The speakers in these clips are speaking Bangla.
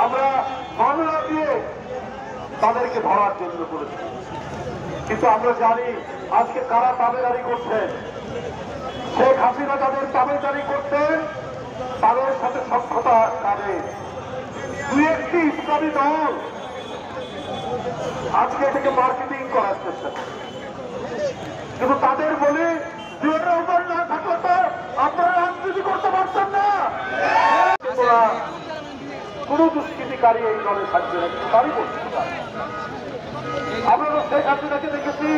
আমরা মামলা দিয়ে তাদেরকে ধরার জন্য বলেছি, কিন্তু আমরা জানি আজকে কারা তাবেদারি করছেন। শেখ হাসিনা যাদের তাবেদারি করতেন তাদের সাথে সক্ষতা কাদের? দুই একটি ইসলামী দল আজকে এটাকে মার্কেটিং করার চেষ্টা করে, কিন্তু তাদের বলে না থাকলে তো আপনারা রাজনীতি করতে পারছেন না। কোন দুষ্কৃতিকারী এই দলে থাকবে না, কিন্তু তারই বলতে পারে। আমরা শেখ হাসিনাকে দেখেছি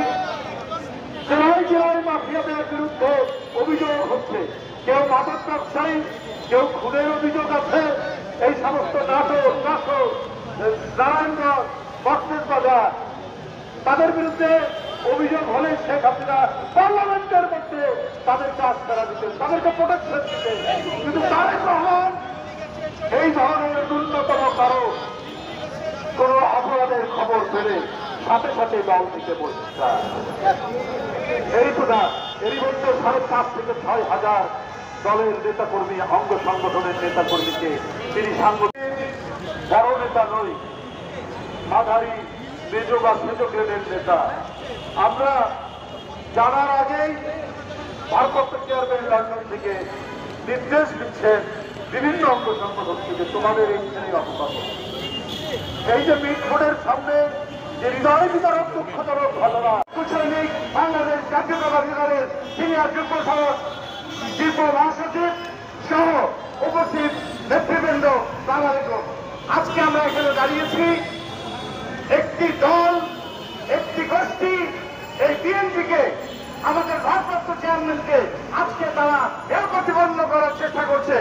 জেলায় জেলায় মাফিয়াদের বিরুদ্ধে অভিযোগ হচ্ছে, কেউ মাদক ব্যবসায়ী, কেউ খুনের অভিযোগ আছে। এই সমস্ত নাটক নারায়ণগঞ্জ বক্সেস বাজার তাদের বিরুদ্ধে অভিযোগ হলে শেখ হাসিনা পার্লামেন্টের মধ্যে তাদের কাজ করা দিতেন, তাদেরকে প্রোটেকশন দিতেন। কিন্তু তারেক রহমান এই ধরনের ন্যূনতম কারো কোন অপরাধের খবর পেলে সাথে সাথে দল দিতে বলছে। এই তো না, এরই মধ্যে 5.5 থেকে 6,000 দলের নেতাকর্মী, অঙ্গ সংগঠনের নেতাকর্মীকে তিনি সাংগঠনিক বড় নেতা নই, মাঝারি মেজ বা সেজ গ্রেডের নেতা। আমরা জানার আগেই ভারপ্রাপ্ত চেয়ারম্যান লন্ডন থেকে নির্দেশ দিচ্ছেন বিভিন্ন অঙ্গ সংগঠন থেকে, তোমাদের এই শ্রেণীর অপরাধ। এই যে মিটফোর্ডের সামনে যে হৃদয় বিতরক দুঃখজনক ঘটনা, সৈনিক বাংলাদেশ জাতীয়তাবাদী দলের সিনিয়র যুগ্ম যুগ্ম মহাসচিব সহ উপস্থিত নেতৃবৃন্দ, বাংলাদেশ আজকে আমরা এখানে দাঁড়িয়েছি একটি দল, একটি গোষ্ঠী, এই বিএনপিকে, আমাদের ভারপ্রাপ্ত চেয়ারম্যানকে আজকে তারা এর প্রতিবন্ধ করার চেষ্টা করছে।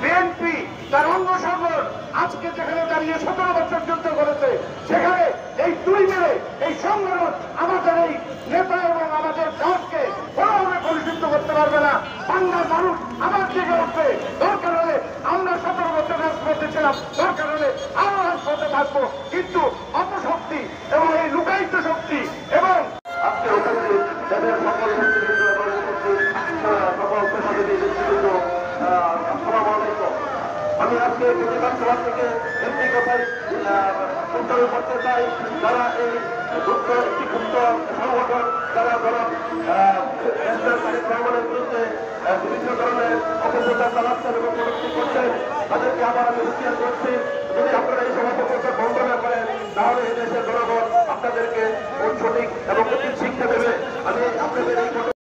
বিএনপি তার অঙ্গ সংগঠন আজকে যেখানে দাঁড়িয়ে 17 বছর যুদ্ধ করেছে, সেখানে এই দুই মিলে এই সংগঠন আমাদের এই নেতা এবং আমাদের দলকে কোনোভাবে পরিশুদ্ধ করতে পারবে না। বাংলার মানুষ আমার দিকে উঠবে, দরকার হলে আমরা 17 বছর রাজপথে ছিলাম, দরকার হলে আরো রাজপথে থাকবো, কিন্তু অপশক্তি এবং এই লুকায়িত শক্তি এবং আজকে যাদের সকল আমি আজকে বিধানসভা থেকে একটি কথাই উত্তর করতে চাই, যারা এই একটি ক্ষুদ্র সংগঠন, যারা রহমানের বিরুদ্ধে বিভিন্ন ধরনের অপপ্রচার চালাচ্ছেন এবং প্রযুক্তি করছেন, তাদেরকে আবার আমি হুঁশিয়ার করছি, যদি আপনারা এই সমাজ বন্ধ না করেন তাহলে এই দেশের জনগণ আপনাদেরকে সঠিক এবং উচিত শিক্ষা দেবে। আমি আপনাদের এই